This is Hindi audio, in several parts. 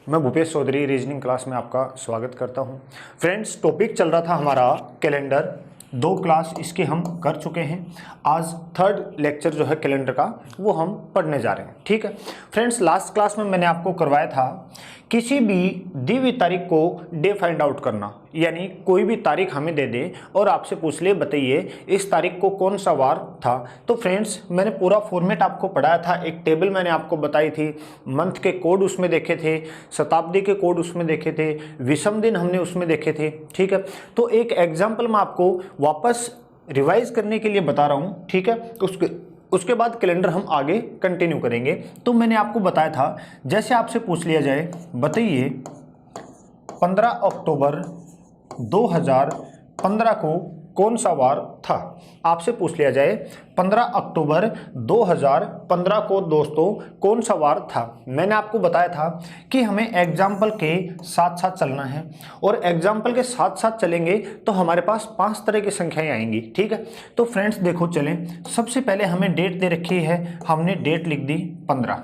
मैं भूपेश चौधरी रीजनिंग क्लास में आपका स्वागत करता हूं। फ्रेंड्स, टॉपिक चल रहा था हमारा कैलेंडर। 2 क्लास इसके हम कर चुके हैं। आज 3rd लेक्चर जो है कैलेंडर का वो हम पढ़ने जा रहे हैं। ठीक है फ्रेंड्स, लास्ट क्लास में मैंने आपको करवाया था किसी भी दी हुई तारीख को डे फाइंड आउट करना, यानी कोई भी तारीख हमें दे दे और आपसे पूछ ले बताइए इस तारीख को कौन सा वार था। तो फ्रेंड्स, मैंने पूरा फॉर्मेट आपको पढ़ाया था। एक टेबल मैंने आपको बताई थी, मंथ के कोड उसमें देखे थे, शताब्दी के कोड उसमें देखे थे, विषम दिन हमने उसमें देखे थे। ठीक है, तो एक एग्जाम्पल मैं आपको वापस रिवाइज करने के लिए बता रहा हूँ। ठीक है, उसके बाद कैलेंडर हम आगे कंटिन्यू करेंगे। तो मैंने आपको बताया था, जैसे आपसे पूछ लिया जाए बताइए 15 अक्टूबर 2015 को कौन सा वार था। आपसे पूछ लिया जाए 15 अक्टूबर 2015 को दोस्तों कौन सा वार था। मैंने आपको बताया था कि हमें एग्जाम्पल के साथ साथ चलना है, और एग्जाम्पल के साथ साथ चलेंगे तो हमारे पास 5 तरह की संख्याएं आएंगी। ठीक है, तो फ्रेंड्स देखो, चलें। सबसे पहले हमें डेट दे रखी है, हमने डेट लिख दी 15।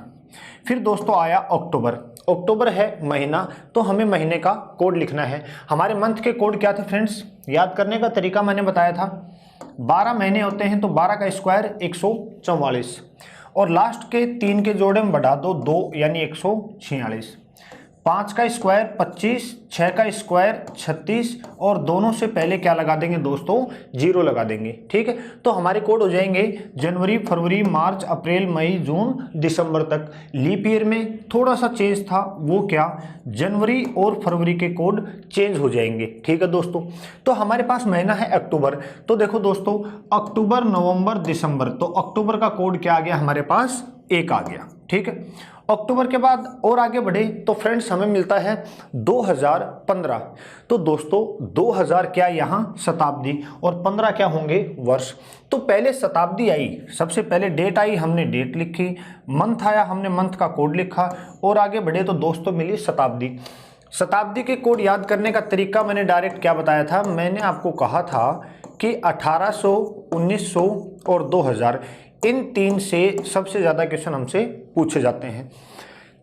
फिर दोस्तों आया अक्टूबर। अक्टूबर है महीना, तो हमें महीने का कोड लिखना है। हमारे मंथ के कोड क्या थे फ्रेंड्स, याद करने का तरीका मैंने बताया था। 12 महीने होते हैं तो 12 का स्क्वायर 144, और लास्ट के 3 के जोड़े में बढ़ा दो 2 यानी 146। 5 का स्क्वायर 25, 6 का स्क्वायर 36, और दोनों से पहले क्या लगा देंगे दोस्तों, 0 लगा देंगे। ठीक है, तो हमारे कोड हो जाएंगे जनवरी, फरवरी, मार्च, अप्रैल, मई, जून, दिसंबर तक। लीप ईयर में थोड़ा सा चेंज था, वो क्या, जनवरी और फरवरी के कोड चेंज हो जाएंगे। ठीक है दोस्तों, तो हमारे पास महीना है अक्टूबर। तो देखो दोस्तों, अक्टूबर, नवंबर, दिसंबर, तो अक्टूबर का कोड क्या आ गया हमारे पास, 1 आ गया। ठीक है, अक्टूबर के बाद और आगे बढ़े तो फ्रेंड्स हमें मिलता है 2015। तो दोस्तों 2000 क्या यहाँ शताब्दी, और 15 क्या होंगे वर्ष। तो पहले शताब्दी आई, सबसे पहले डेट आई, हमने डेट लिखी, मंथ आया, हमने मंथ का कोड लिखा, और आगे बढ़े तो दोस्तों मिली शताब्दी। शताब्दी के कोड याद करने का तरीका मैंने डायरेक्ट क्या बताया था, मैंने आपको कहा था कि 1800, 1900 और 2000, इन 3 से सबसे ज़्यादा क्वेश्चन हमसे पूछे जाते हैं।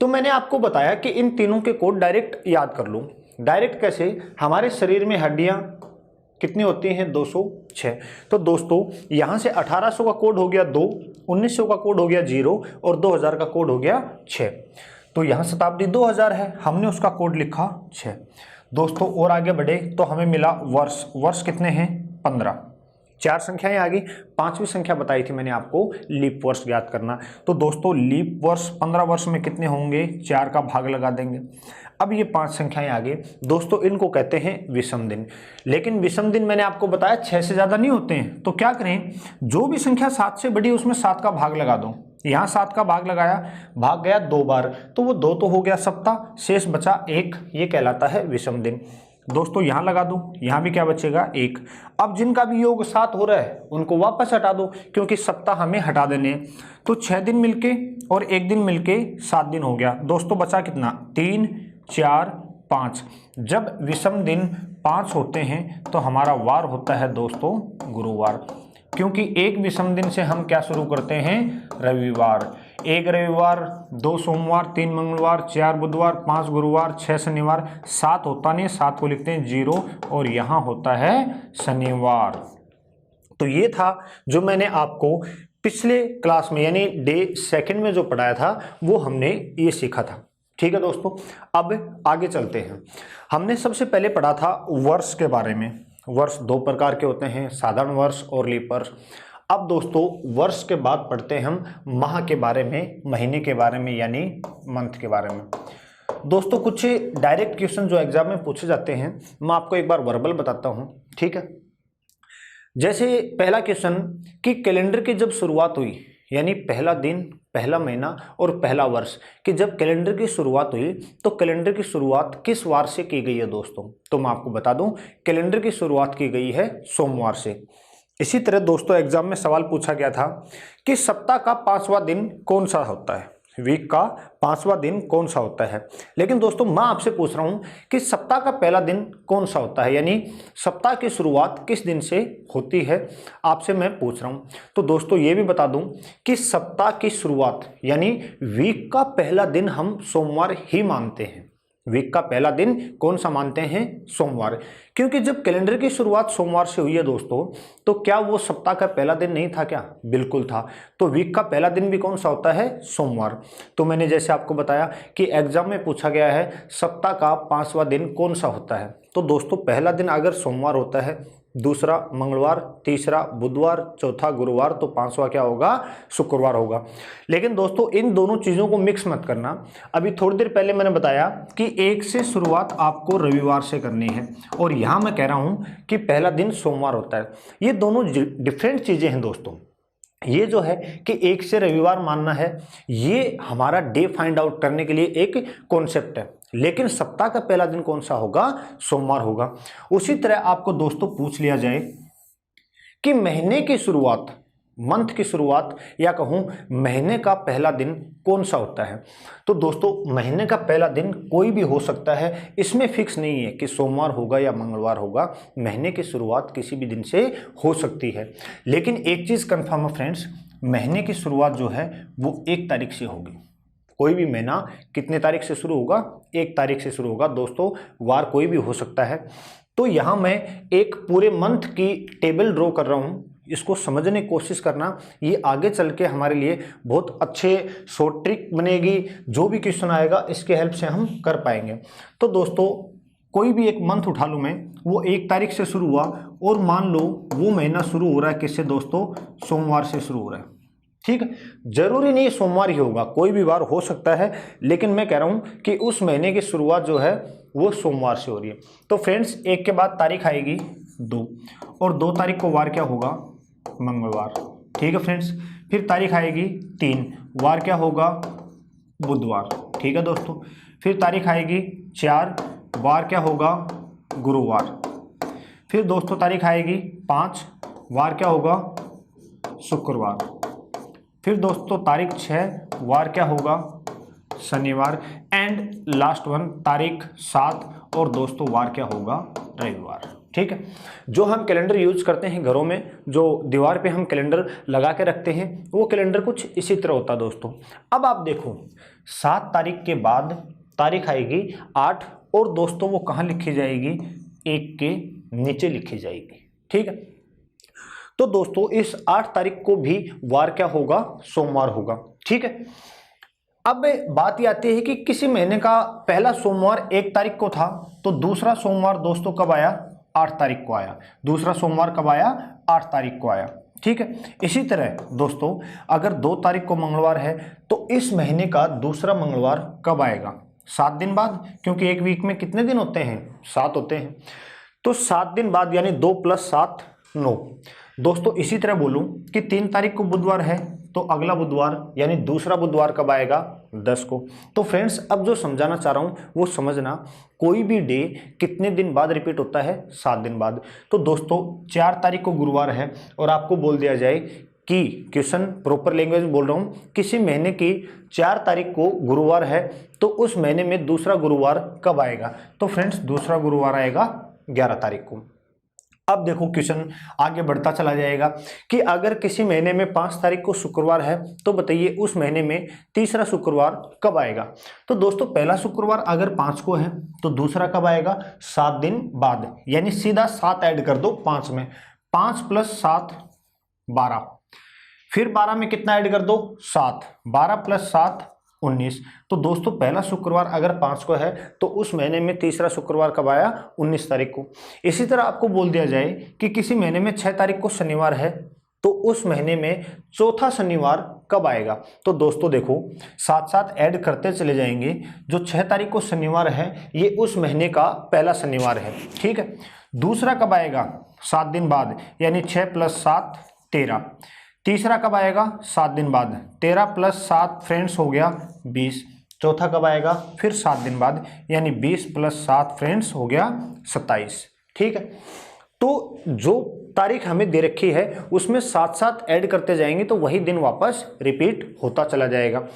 तो मैंने आपको बताया कि इन तीनों के कोड डायरेक्ट याद कर लूँ। डायरेक्ट कैसे, हमारे शरीर में हड्डियाँ कितनी होती हैं, 206। तो दोस्तों यहाँ से 1800 का कोड हो गया 2, 1900 का कोड हो गया 0, और 2000 का कोड हो गया 6। तो यहाँ शताब्दी 2000 है, हमने उसका कोड लिखा 6। दोस्तों और आगे बढ़े तो हमें मिला वर्ष। वर्ष कितने हैं, 15। 4 संख्याएं आ गई। 5वीं संख्या बताई थी मैंने आपको, लीप वर्ष ज्ञात करना। तो दोस्तों लीप वर्ष 15 वर्ष में कितने होंगे, 4 का भाग लगा देंगे। अब ये 5 संख्याएं आ गई दोस्तों, इनको कहते हैं विषम दिन। लेकिन विषम दिन मैंने आपको बताया 6 से ज़्यादा नहीं होते हैं। तो क्या करें, जो भी संख्या 7 से बड़ी उसमें 7 का भाग लगा दो। यहाँ 7 का भाग लगाया, भाग गया 2 बार, तो वो 2 तो हो गया सप्ताह, शेष बचा 1, ये कहलाता है विषम दिन। दोस्तों यहाँ लगा दो, यहाँ भी क्या बचेगा, 1। अब जिनका भी योग 7 हो रहा है उनको वापस हटा दो, क्योंकि सप्ताह हमें हटा देने हैं। तो 6 दिन मिलके और 1 दिन मिलके 7 दिन हो गया। दोस्तों बचा कितना, 3, 4, 5। जब विषम दिन 5 होते हैं तो हमारा वार होता है दोस्तों गुरुवार, क्योंकि एक विषम दिन से हम क्या शुरू करते हैं, रविवार। 1 रविवार, 2 सोमवार, 3 मंगलवार, 4 बुधवार, 5 गुरुवार, 6 शनिवार, 7 होता नहीं, 7 को लिखते हैं 0, और यहाँ होता है शनिवार। तो ये था जो मैंने आपको पिछले क्लास में यानी डे 2 में जो पढ़ाया था, वो हमने ये सीखा था। ठीक है दोस्तों, अब आगे चलते हैं। हमने सबसे पहले पढ़ा था वर्ष के बारे में। वर्ष 2 प्रकार के होते हैं, साधारण वर्ष और लीप वर्ष। अब दोस्तों वर्ष के बाद पढ़ते हैं हम माह के बारे में, महीने के बारे में, यानी मंथ के बारे में। दोस्तों कुछ डायरेक्ट क्वेश्चन जो एग्जाम में पूछे जाते हैं, मैं आपको एक बार वर्बल बताता हूं। ठीक है, जैसे पहला क्वेश्चन कि कैलेंडर की जब शुरुआत हुई, यानी पहला दिन, पहला महीना और पहला वर्ष, कि जब कैलेंडर की शुरुआत हुई तो कैलेंडर की शुरुआत किस वार से की गई है दोस्तों। तो मैं आपको बता दूं, कैलेंडर की शुरुआत की गई है सोमवार से। इसी तरह दोस्तों एग्जाम में सवाल पूछा गया था कि सप्ताह का 5वां दिन कौन सा होता है, वीक का 5वां दिन कौन सा होता है। लेकिन दोस्तों मैं आपसे पूछ रहा हूं कि सप्ताह का पहला दिन कौन सा होता है, यानी सप्ताह की शुरुआत किस दिन से होती है, आपसे मैं पूछ रहा हूं। तो दोस्तों ये भी बता दूं कि सप्ताह की शुरुआत यानी वीक का पहला दिन हम सोमवार ही मानते हैं। वीक का पहला दिन कौन सा मानते हैं? सोमवार। क्योंकि जब कैलेंडर की शुरुआत सोमवार से हुई है दोस्तों, तो क्या वो सप्ताह का पहला दिन नहीं था क्या? बिल्कुल था। तो वीक का पहला दिन भी कौन सा होता है? सोमवार। तो मैंने जैसे आपको बताया कि एग्जाम में पूछा गया है सप्ताह का 5वां दिन कौन सा होता है, तो दोस्तों पहला दिन अगर सोमवार होता है, दूसरा मंगलवार, तीसरा बुधवार, चौथा गुरुवार, तो 5वां क्या होगा? शुक्रवार होगा। लेकिन दोस्तों इन दोनों चीज़ों को मिक्स मत करना। अभी थोड़ी देर पहले मैंने बताया कि 1 से शुरुआत आपको रविवार से करनी है, और यहाँ मैं कह रहा हूँ कि पहला दिन सोमवार होता है। ये दोनों डिफरेंट चीज़ें हैं दोस्तों। ये जो है कि 1 से रविवार मानना है, ये हमारा डे फाइंड आउट करने के लिए एक कॉन्सेप्ट है, लेकिन सप्ताह का पहला दिन कौन सा होगा? सोमवार होगा। उसी तरह आपको दोस्तों पूछ लिया जाए कि महीने की शुरुआत, मंथ की शुरुआत या कहूं महीने का पहला दिन कौन सा होता है, तो दोस्तों महीने का पहला दिन कोई भी हो सकता है, इसमें फिक्स नहीं है कि सोमवार होगा या मंगलवार होगा। महीने की शुरुआत किसी भी दिन से हो सकती है, लेकिन एक चीज़ कंफर्म है फ्रेंड्स, महीने की शुरुआत जो है वो 1 तारीख से होगी। कोई भी महीना कितने तारीख से शुरू होगा? 1 तारीख से शुरू होगा दोस्तों, वार कोई भी हो सकता है। तो यहाँ मैं एक पूरे मंथ की टेबल ड्रॉ कर रहा हूँ, इसको समझने की कोशिश करना, ये आगे चल के हमारे लिए बहुत अच्छे शॉर्ट ट्रिक बनेगी। जो भी क्वेश्चन आएगा इसके हेल्प से हम कर पाएंगे। तो दोस्तों कोई भी एक मंथ उठा लूँ मैं, वो 1 तारीख से शुरू हुआ, और मान लो वो महीना शुरू हो रहा है किससे दोस्तों? सोमवार से शुरू हो रहा है। ठीक है, जरूरी नहीं सोमवार ही होगा, कोई भी वार हो सकता है, लेकिन मैं कह रहा हूं कि उस महीने की शुरुआत जो है वो सोमवार से हो रही है। तो फ्रेंड्स 1 के बाद तारीख आएगी 2, और 2 तारीख को वार क्या होगा? मंगलवार। ठीक है फ्रेंड्स, फिर तारीख आएगी 3, वार क्या होगा? बुधवार। ठीक है दोस्तों, फिर तारीख आएगी 4, वार क्या होगा? गुरुवार। फिर दोस्तों तारीख आएगी 5, वार क्या होगा? शुक्रवार। फिर दोस्तों तारीख 6, वार क्या होगा? शनिवार। एंड लास्ट वन तारीख 7, और दोस्तों वार क्या होगा? रविवार। ठीक है, जो हम कैलेंडर यूज करते हैं घरों में, जो दीवार पे हम कैलेंडर लगा के रखते हैं, वो कैलेंडर कुछ इसी तरह होता है दोस्तों। अब आप देखो 7 तारीख के बाद तारीख आएगी 8, और दोस्तों वो कहाँ लिखी जाएगी? 1 के नीचे लिखी जाएगी। ठीक है, तो दोस्तों इस 8 तारीख को भी वार क्या होगा? सोमवार होगा। ठीक है, अब बात ये आती है कि किसी महीने का पहला सोमवार 1 तारीख को था, तो दूसरा सोमवार दोस्तों कब आया? 8 तारीख को आया। दूसरा सोमवार कब आया? 8 तारीख को आया। ठीक है, इसी तरह दोस्तों अगर 2 तारीख को मंगलवार है, तो इस महीने का दूसरा मंगलवार कब आएगा? 7 दिन बाद, क्योंकि एक वीक में कितने दिन होते हैं? 7 होते हैं। तो 7 दिन बाद, यानी 2 + 7 9। दोस्तों इसी तरह बोलूं कि 3 तारीख को बुधवार है, तो अगला बुधवार यानी दूसरा बुधवार कब आएगा? 10 को। तो फ्रेंड्स अब जो समझाना चाह रहा हूं वो समझना, कोई भी डे कितने दिन बाद रिपीट होता है? 7 दिन बाद। तो दोस्तों 4 तारीख को गुरुवार है, और आपको बोल दिया जाए कि क्वेश्चन प्रॉपर लैंग्वेज में बोल रहा हूं, किसी महीने की 4 तारीख को गुरुवार है, तो उस महीने में दूसरा गुरुवार कब आएगा? तो फ्रेंड्स दूसरा गुरुवार आएगा 11 तारीख को। अब देखो क्वेश्चन आगे बढ़ता चला जाएगा कि अगर किसी महीने में 5 तारीख को शुक्रवार है, तो बताइए उस महीने में तीसरा शुक्रवार कब आएगा? तो दोस्तों पहला शुक्रवार अगर 5 को है, तो दूसरा कब आएगा? 7 दिन बाद, यानी सीधा 7 ऐड कर दो 5 में। 5 + 7 12, फिर 12 में कितना ऐड कर दो? 7। 12 + 7 19। तो दोस्तों पहला शुक्रवार अगर 5 को है, तो उस महीने में तीसरा शुक्रवार कब आया? 19 तारीख को। इसी तरह आपको बोल दिया जाए कि किसी महीने में 6 तारीख को शनिवार है, तो उस महीने में चौथा शनिवार कब आएगा? तो दोस्तों देखो साथ साथ ऐड करते चले जाएंगे। जो 6 तारीख को शनिवार है, ये उस महीने का पहला शनिवार है। ठीक है, दूसरा कब आएगा? 7 दिन बाद, यानी 6 + 7 13। तीसरा कब आएगा? 7 दिन बाद। 13 + 7 फ्रेंड्स हो गया 20। चौथा कब आएगा? फिर 7 दिन बाद, यानी 20 + 7 फ्रेंड्स हो गया 27। ठीक है, तो जो तारीख हमें दे रखी है उसमें साथ साथ ऐड करते जाएंगे, तो वही दिन वापस रिपीट होता चला जाएगा।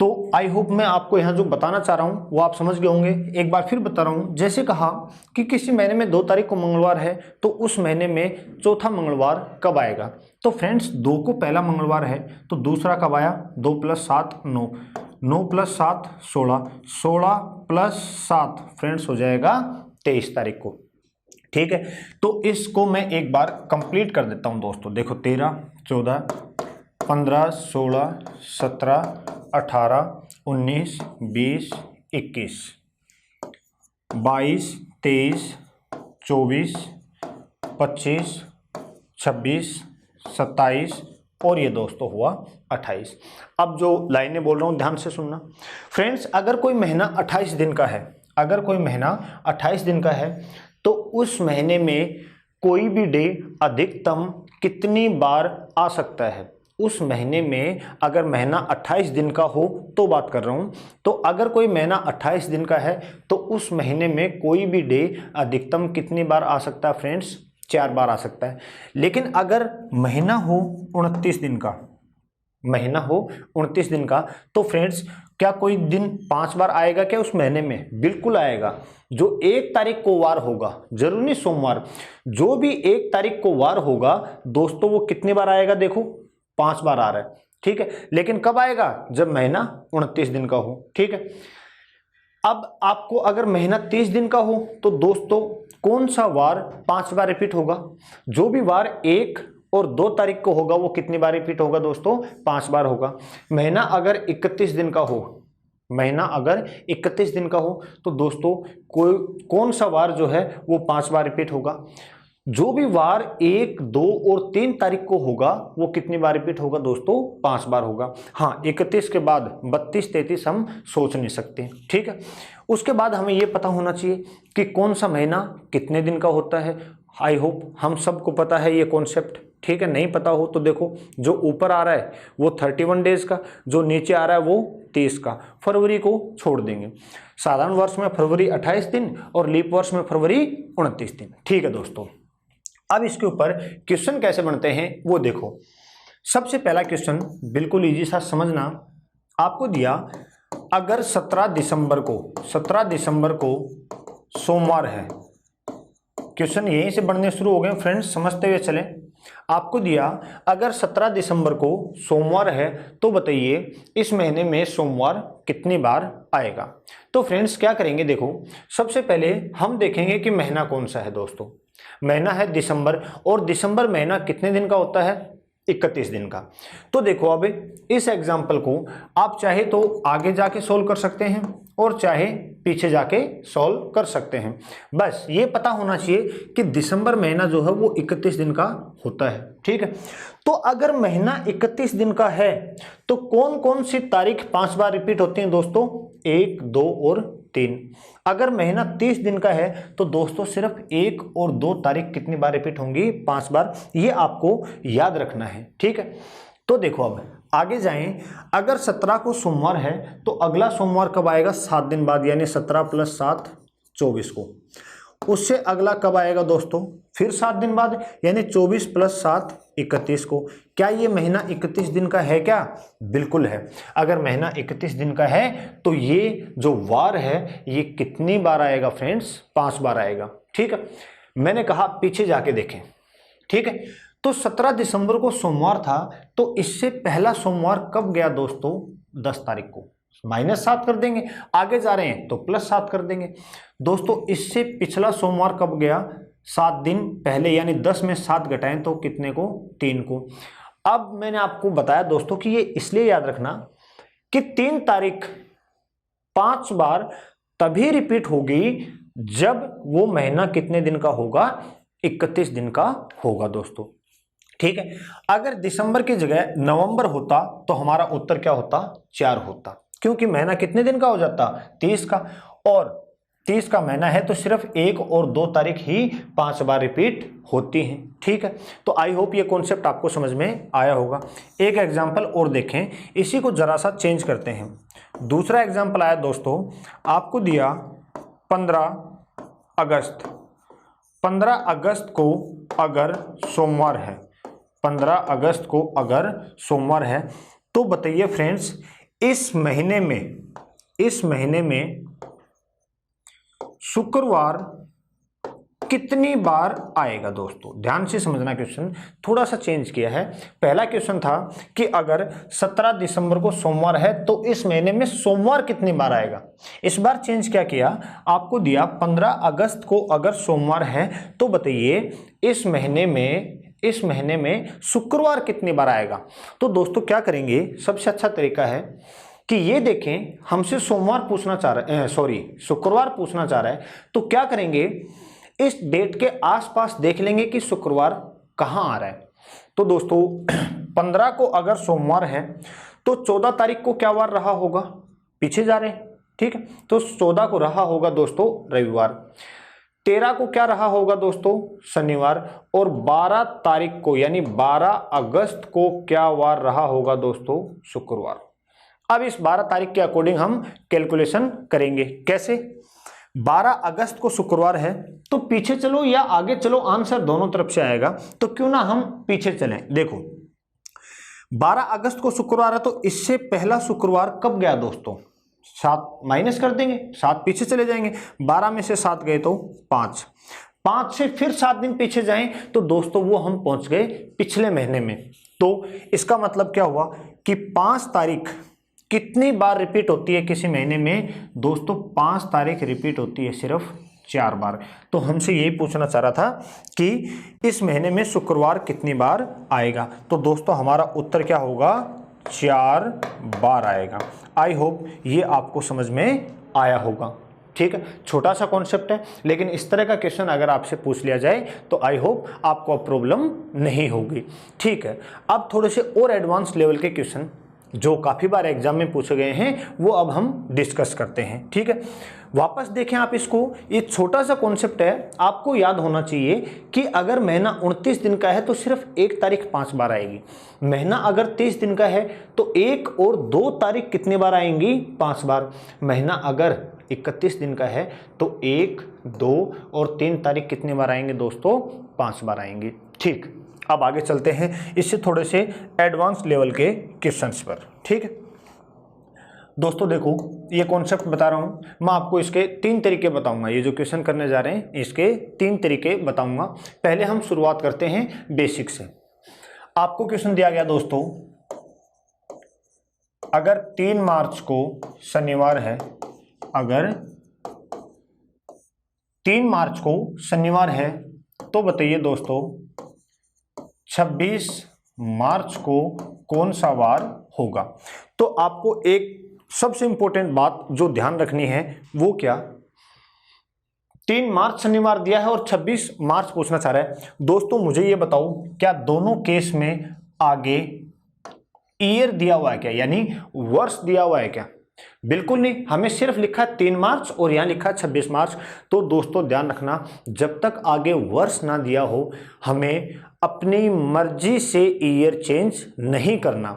तो आई होप मैं आपको यहाँ जो बताना चाह रहा हूँ वो आप समझ गए होंगे। एक बार फिर बता रहा हूँ, जैसे कहा कि किसी महीने में 2 तारीख को मंगलवार है, तो उस महीने में चौथा मंगलवार कब आएगा? तो फ्रेंड्स 2 को पहला मंगलवार है, तो दूसरा कब आया? 2 + 7 9। 9 + 7 16, 16 + 7 फ्रेंड्स हो जाएगा 23 तारीख को। ठीक है, तो इसको मैं एक बार कंप्लीट कर देता हूं दोस्तों। देखो 13 14 15 16 17 18 19 20 21 22 23 24 25 26 27 और ये दोस्तों हुआ 28। अब जो लाइनें बोल रहा हूँ ध्यान से सुनना फ्रेंड्स। अगर कोई महीना 28 दिन का है, अगर कोई महीना 28 दिन का है तो उस महीने में कोई भी डे अधिकतम कितनी बार आ सकता है। उस महीने में अगर महीना 28 दिन का हो तो बात कर रहा हूँ, तो अगर कोई महीना 28 दिन का है तो उस महीने में कोई भी डे अधिकतम कितनी बार आ सकता है फ्रेंड्स, 4 बार आ सकता है। लेकिन अगर महीना हो 29 दिन का, महीना हो 29 दिन का, तो फ्रेंड्स क्या कोई दिन 5 बार आएगा क्या उस महीने में? बिल्कुल आएगा। जो 1 तारीख को वार होगा, जरूर नहीं सोमवार, जो भी 1 तारीख को वार होगा दोस्तों वो कितनी बार आएगा? देखो 5 बार आ रहा है। ठीक है, लेकिन कब आएगा? जब महीना 29 दिन का हो। ठीक है, अब आपको अगर महीना 30 दिन का हो तो दोस्तों कौन सा वार 5 बार रिपीट होगा? जो भी वार 1 और 2 तारीख को होगा वो कितनी बार रिपीट होगा दोस्तों? 5 बार होगा। महीना अगर 31 दिन का हो, महीना अगर 31 दिन का हो तो दोस्तों कौन सा वार जो है वो 5 बार रिपीट होगा? जो भी वार 1, 2 और 3 तारीख को होगा वो कितनी बार रिपीट होगा दोस्तों? 5 बार होगा। हाँ, 31 के बाद 32, 33 हम सोच नहीं सकते। ठीक है, उसके बाद हमें ये पता होना चाहिए कि कौन सा महीना कितने दिन का होता है। आई होप हम सबको पता है ये कॉन्सेप्ट। ठीक है, नहीं पता हो तो देखो जो ऊपर आ रहा है वो 31 डेज का, जो नीचे आ रहा है वो 30 का। फरवरी को छोड़ देंगे। साधारण वर्ष में फरवरी 28 दिन और लीप वर्ष में फरवरी 29 दिन। ठीक है दोस्तों, अब इसके ऊपर क्वेश्चन कैसे बनते हैं वो देखो। सबसे पहला क्वेश्चन बिल्कुल इजी सा समझना। आपको दिया अगर 17 दिसंबर को सोमवार है। क्वेश्चन यहीं से बनने शुरू हो गए फ्रेंड्स, समझते हुए चलें। आपको दिया अगर 17 दिसंबर को सोमवार है तो बताइए इस महीने में सोमवार कितनी बार आएगा। तो फ्रेंड्स क्या करेंगे, देखो सबसे पहले हम देखेंगे कि महीना कौन सा है दोस्तों। महीना है दिसंबर, और दिसंबर महीना कितने दिन का होता है? 31 दिन का। तो देखो अब इस एग्जाम्पल को आप चाहे तो आगे जाके सोल्व कर सकते हैं और चाहे पीछे जाके सॉल्व कर सकते हैं। बस ये पता होना चाहिए कि दिसंबर महीना जो है वो 31 दिन का होता है। ठीक है, तो अगर महीना 31 दिन का है तो कौन कौन सी तारीख 5 बार रिपीट होती हैं दोस्तों? 1, 2 और 3। अगर महीना 30 दिन का है तो दोस्तों सिर्फ 1 और 2 तारीख कितनी बार रिपीट होंगी? 5 बार। ये आपको याद रखना है। ठीक है, तो देखो अब आगे जाएं। अगर 17 को सोमवार है तो अगला सोमवार कब आएगा? 7 दिन बाद, यानी 17 + 7 24 को। उससे अगला कब आएगा दोस्तों? फिर 7 दिन बाद, यानी 24 + 7 31 को। क्या ये महीना 31 दिन का है क्या? बिल्कुल है। अगर महीना 31 दिन का है तो ये जो वार है ये कितनी बार आएगा फ्रेंड्स? 5 बार आएगा। ठीक है, मैंने कहा पीछे जाके देखें। ठीक है, तो 17 दिसंबर को सोमवार था तो इससे पहला सोमवार कब गया दोस्तों? 10 तारीख को। -7 कर देंगे, आगे जा रहे हैं तो +7 कर देंगे। दोस्तों इससे पिछला सोमवार कब गया? 7 दिन पहले, यानी 10 में 7 घटाएं तो कितने को? 3 को। अब मैंने आपको बताया दोस्तों कि ये इसलिए याद रखना कि 3 तारीख 5 बार तभी रिपीट होगी जब वो महीना कितने दिन का होगा? 31 दिन का होगा दोस्तों। ठीक है, अगर दिसंबर की जगह नवंबर होता तो हमारा उत्तर क्या होता? 4 होता, क्योंकि महीना कितने दिन का हो जाता? 30 का, और 30 का महीना है तो सिर्फ 1 और 2 तारीख ही 5 बार रिपीट होती हैं। ठीक है, तो आई होप ये कॉन्सेप्ट आपको समझ में आया होगा। एक एग्जाम्पल और देखें, इसी को जरा सा चेंज करते हैं। दूसरा एग्जाम्पल आया दोस्तों, आपको दिया 15 अगस्त। 15 अगस्त को अगर सोमवार है, 15 अगस्त को अगर सोमवार है तो बताइए फ्रेंड्स इस महीने में शुक्रवार कितनी बार आएगा। दोस्तों ध्यान से समझना, क्वेश्चन थोड़ा सा चेंज किया है। पहला क्वेश्चन था कि अगर 17 दिसंबर को सोमवार है तो इस महीने में सोमवार कितनी बार आएगा। इस बार चेंज क्या किया, आपको दिया 15 अगस्त को अगर सोमवार है तो बताइए इस महीने में शुक्रवार कितनी बार आएगा। तो दोस्तों क्या करेंगे, सबसे अच्छा तरीका है कि ये देखें हमसे सोमवार पूछना चाह रहा है, शुक्रवार पूछना चाह रहा है, तो क्या करेंगे इस डेट के आसपास देख लेंगे कि शुक्रवार कहाँ आ रहा है। तो दोस्तों 15 को अगर सोमवार है तो 14 तारीख को क्या वार रहा होगा, पीछे जा रहे हैं, ठीक है, तो 14 को रहा होगा दोस्तों रविवार, 13 को क्या रहा होगा दोस्तों शनिवार, और 12 तारीख को यानी 12 अगस्त को क्या वार रहा होगा दोस्तों शुक्रवार। अब इस 12 तारीख के अकॉर्डिंग हम कैलकुलेशन करेंगे। कैसे, 12 अगस्त को शुक्रवार है तो पीछे चलो या आगे चलो, आंसर दोनों तरफ से आएगा, तो क्यों ना हम पीछे चलें। देखो 12 अगस्त को शुक्रवार है तो इससे पहला शुक्रवार कब गया दोस्तों, 7 माइनस कर देंगे, 7 पीछे चले जाएंगे, 12 में से 7 गए तो 5 से फिर 7 दिन पीछे जाएं तो दोस्तों वो हम पहुंच गए पिछले महीने में। तो इसका मतलब क्या हुआ कि 5 तारीख कितनी बार रिपीट होती है किसी महीने में दोस्तों, 5 तारीख रिपीट होती है सिर्फ 4 बार। तो हमसे यही पूछना चाह रहा था कि इस महीने में शुक्रवार कितनी बार आएगा। तो दोस्तों हमारा उत्तर क्या होगा, 4 बार आएगा। आई होप ये आपको समझ में आया होगा। ठीक है, छोटा सा कॉन्सेप्ट है, लेकिन इस तरह का क्वेश्चन अगर आपसे पूछ लिया जाए तो आई होप आपको अब प्रॉब्लम नहीं होगी। ठीक है, अब थोड़े से और एडवांस लेवल के क्वेश्चन जो काफ़ी बार एग्जाम में पूछे गए हैं वो अब हम डिस्कस करते हैं। ठीक है, वापस देखें आप इसको, ये छोटा सा कॉन्सेप्ट है, आपको याद होना चाहिए कि अगर महीना 29 दिन का है तो सिर्फ 1 तारीख 5 बार आएगी। महीना अगर 30 दिन का है तो 1 और 2 तारीख कितनी बार आएंगी, 5 बार। महीना अगर 31 दिन का है तो 1, 2 और 3 तारीख कितनी बार आएंगे दोस्तों, 5 बार आएंगे। ठीक, अब आगे चलते हैं इससे थोड़े से एडवांस लेवल के क्वेश्चंस पर। ठीक है दोस्तों, देखो ये कॉन्सेप्ट बता रहा हूँ मैं आपको, इसके 3 तरीके बताऊंगा। ये जो क्वेश्चन करने जा रहे हैं इसके 3 तरीके बताऊंगा। पहले हम शुरुआत करते हैं बेसिक से। आपको क्वेश्चन दिया गया दोस्तों, अगर 3 मार्च को शनिवार है, अगर 3 मार्च को शनिवार है तो बताइए दोस्तों 26 मार्च को कौन सा वार होगा। तो आपको एक सबसे इंपॉर्टेंट बात जो ध्यान रखनी है वो क्या, 3 मार्च शनिवार दिया है और 26 मार्च पूछना चाह रहा है। दोस्तों मुझे ये बताओ, क्या दोनों केस में आगे ईयर दिया हुआ है क्या, यानी वर्ष दिया हुआ है क्या? बिल्कुल नहीं, हमें सिर्फ लिखा है 3 मार्च और यहाँ लिखा है 26 मार्च। तो दोस्तों ध्यान रखना, जब तक आगे वर्ष ना दिया हो हमें अपनी मर्जी से ईयर चेंज नहीं करना।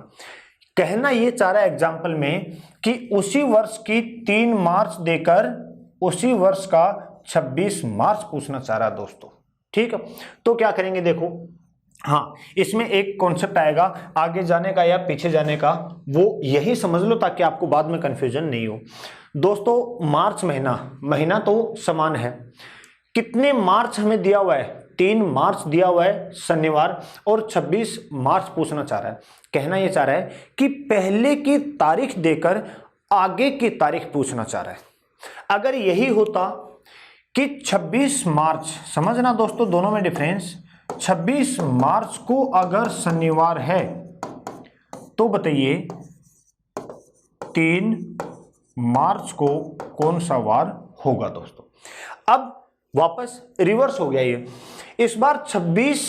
कहना ये चाह रहा है एग्जाम्पल में कि उसी वर्ष की 3 मार्च देकर उसी वर्ष का 26 मार्च पूछना चाह रहा है दोस्तों। ठीक है, तो क्या करेंगे, देखो हाँ इसमें एक कॉन्सेप्ट आएगा आगे जाने का या पीछे जाने का, वो यही समझ लो ताकि आपको बाद में कंफ्यूजन नहीं हो। दोस्तों मार्च महीना तो समान है, कितने मार्च हमें दिया हुआ है, 3 मार्च दिया हुआ है शनिवार और 26 मार्च पूछना चाह रहा है। कहना यह चाह रहा है कि पहले की तारीख देकर आगे की तारीख पूछना चाह रहा है। अगर यही होता कि 26 मार्च, समझना दोस्तों दोनों में डिफरेंस, 26 मार्च को अगर शनिवार है तो बताइए 3 मार्च को कौन सा वार होगा दोस्तों। अब वापस रिवर्स हो गया ये, इस बार 26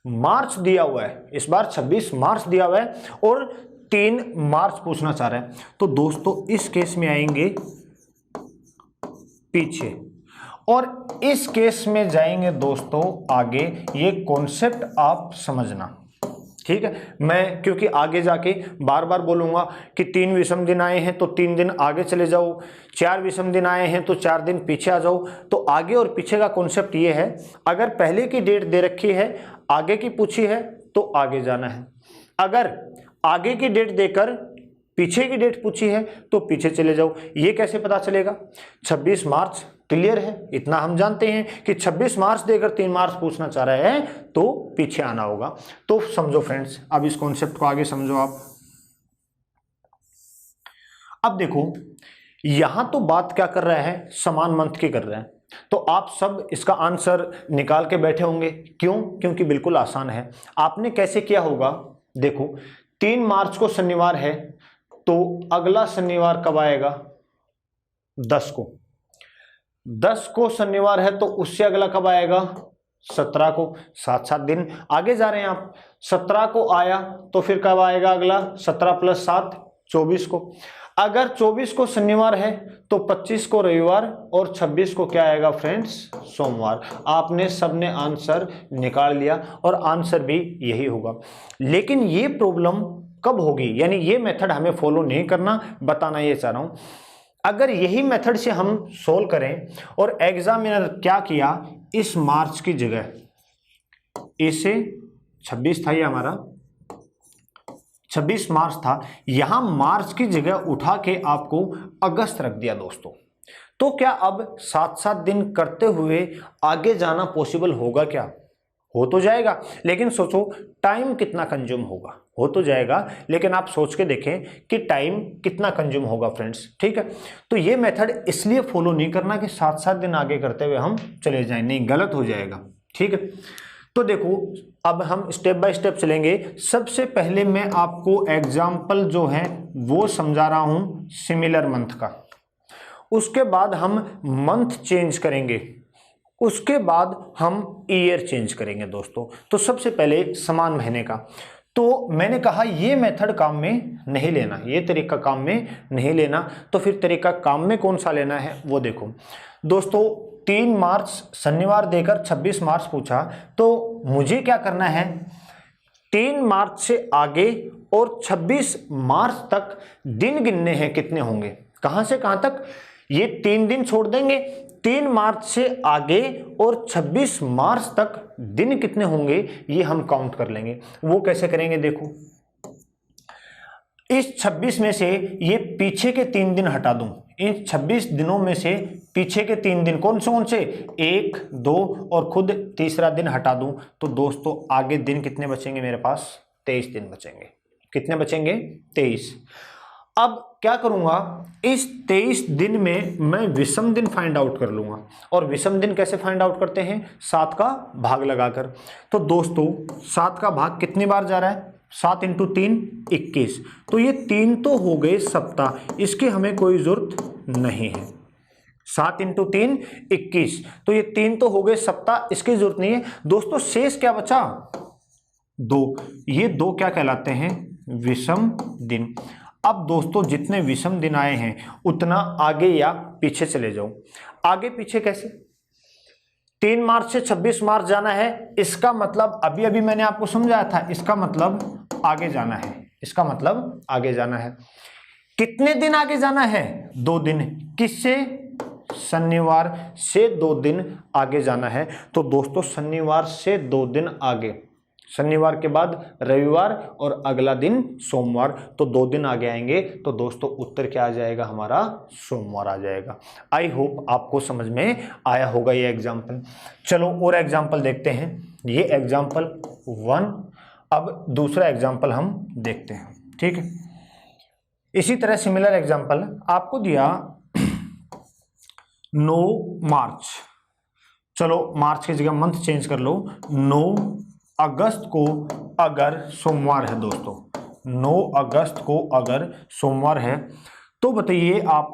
मार्च दिया हुआ है, इस बार 26 मार्च दिया हुआ है और 3 मार्च पूछना चाह रहा है। तो दोस्तों इस केस में आएंगे पीछे और इस केस में जाएंगे दोस्तों आगे। ये कॉन्सेप्ट आप समझना, ठीक है। मैं क्योंकि आगे जाके बार बार बोलूंगा कि 3 विषम दिन आए हैं तो 3 दिन आगे चले जाओ, 4 विषम दिन आए हैं तो 4 दिन पीछे आ जाओ। तो आगे और पीछे का कॉन्सेप्ट ये है, अगर पहले की डेट दे रखी है, आगे की पूछी है तो आगे जाना है। अगर आगे की डेट देकर पीछे की डेट पूछी है तो पीछे चले जाओ। ये कैसे पता चलेगा? 26 मार्च क्लियर है, इतना हम जानते हैं कि 26 मार्च देकर 3 मार्च पूछना चाह रहे हैं तो पीछे आना होगा। तो समझो फ्रेंड्स, अब इस कॉन्सेप्ट को आगे समझो आप। अब देखो यहां तो बात क्या कर रहा है, समान मंथ की कर रहे हैं, तो आप सब इसका आंसर निकाल के बैठे होंगे। क्यों? क्योंकि बिल्कुल आसान है। आपने कैसे किया होगा, देखो 3 मार्च को शनिवार है तो अगला शनिवार कब आएगा, 10 को। 10 को शनिवार है तो उससे अगला कब आएगा, 17 को। 7 दिन आगे जा रहे हैं आप। 17 को आया तो फिर कब आएगा अगला, 17 + 7 24 को। अगर 24 को शनिवार है तो 25 को रविवार और 26 को क्या आएगा फ्रेंड्स, सोमवार। आपने सबने आंसर निकाल लिया और आंसर भी यही होगा। लेकिन ये प्रॉब्लम कब होगी, यानी ये मेथड हमें फॉलो नहीं करना, बताना ये चाह रहा हूं। अगर यही मेथड से हम सोल्व करें और एग्जामिनर क्या किया, इस मार्च की जगह इसे 26 था, ये हमारा 26 मार्च था, यहां मार्च की जगह उठा के आपको अगस्त रख दिया दोस्तों, तो क्या अब 7-7 दिन करते हुए आगे जाना पॉसिबल होगा क्या? हो तो जाएगा, लेकिन सोचो टाइम कितना कंज्यूम होगा। हो तो जाएगा लेकिन आप सोच के देखें कि टाइम कितना कंज्यूम होगा फ्रेंड्स, ठीक है। तो ये मेथड इसलिए फॉलो नहीं करना कि 7-7 दिन आगे करते हुए हम चले जाएं, नहीं, गलत हो जाएगा, ठीक है। तो देखो अब हम स्टेप बाय स्टेप चलेंगे। सबसे पहले मैं आपको एग्जाम्पल जो है वो समझा रहा हूं सिमिलर मंथ का, उसके बाद हम मंथ चेंज करेंगे, उसके बाद हम ईयर चेंज करेंगे दोस्तों। तो सबसे पहले समान महीने का, तो मैंने कहा ये मेथड काम में नहीं लेना, ये तरीका काम में नहीं लेना, तो फिर तरीका काम में कौन सा लेना है वो देखो दोस्तों। 3 मार्च शनिवार देकर 26 मार्च पूछा, तो मुझे क्या करना है, 3 मार्च से आगे और 26 मार्च तक दिन गिनने हैं, कितने होंगे, कहां से कहां तक, ये 3 दिन छोड़ देंगे, 3 मार्च से आगे और 26 मार्च तक दिन कितने होंगे ये हम काउंट कर लेंगे। वो कैसे करेंगे, देखो इस 26 में से ये पीछे के 3 दिन हटा दूं, इन 26 दिनों में से पीछे के 3 दिन कौन से 1, 2 और खुद तीसरा दिन हटा दूं, तो दोस्तों आगे दिन कितने बचेंगे मेरे पास, 23 दिन बचेंगे। कितने बचेंगे, 23। अब क्या करूंगा, इस 23 दिन में मैं विषम दिन फाइंड आउट कर लूंगा, और विषम दिन कैसे फाइंड आउट करते हैं, 7 का भाग लगाकर। तो दोस्तों 7 का भाग कितनी बार जा रहा है, 7 × 3 21, तो ये 3 तो हो गए सप्ताह, इसकी हमें कोई जरूरत नहीं है। 7 × 3 21, तो ये 3 तो हो गए सप्ताह, इसकी जरूरत नहीं है दोस्तों। शेष क्या बचा, 2, ये 2 क्या कहलाते हैं, विषम दिन। अब दोस्तों जितने विषम दिन आए हैं उतना आगे या पीछे चले जाओ। आगे पीछे कैसे, 3 मार्च से 26 मार्च जाना है, इसका मतलब अभी अभी मैंने आपको समझाया था, इसका मतलब आगे जाना है, इसका मतलब आगे जाना है। कितने दिन आगे जाना है, 2 दिन। किससे, शनिवार से 2 दिन आगे जाना है। तो दोस्तों शनिवार से 2 दिन आगे, शनिवार के बाद रविवार और अगला दिन सोमवार, तो 2 दिन आगे आएंगे, तो दोस्तों उत्तर क्या आ जाएगा हमारा, सोमवार आ जाएगा। आई होप आपको समझ में आया होगा ये एग्जाम्पल। चलो और एग्जाम्पल देखते हैं, ये एग्जाम्पल 1। अब दूसरा एग्जाम्पल हम देखते हैं, ठीक है। इसी तरह सिमिलर एग्जाम्पल आपको दिया 9 मार्च, चलो मार्च की जगह मंथ चेंज कर लो, 9 अगस्त को अगर सोमवार है दोस्तों, 9 अगस्त को अगर सोमवार है, तो बताइए आप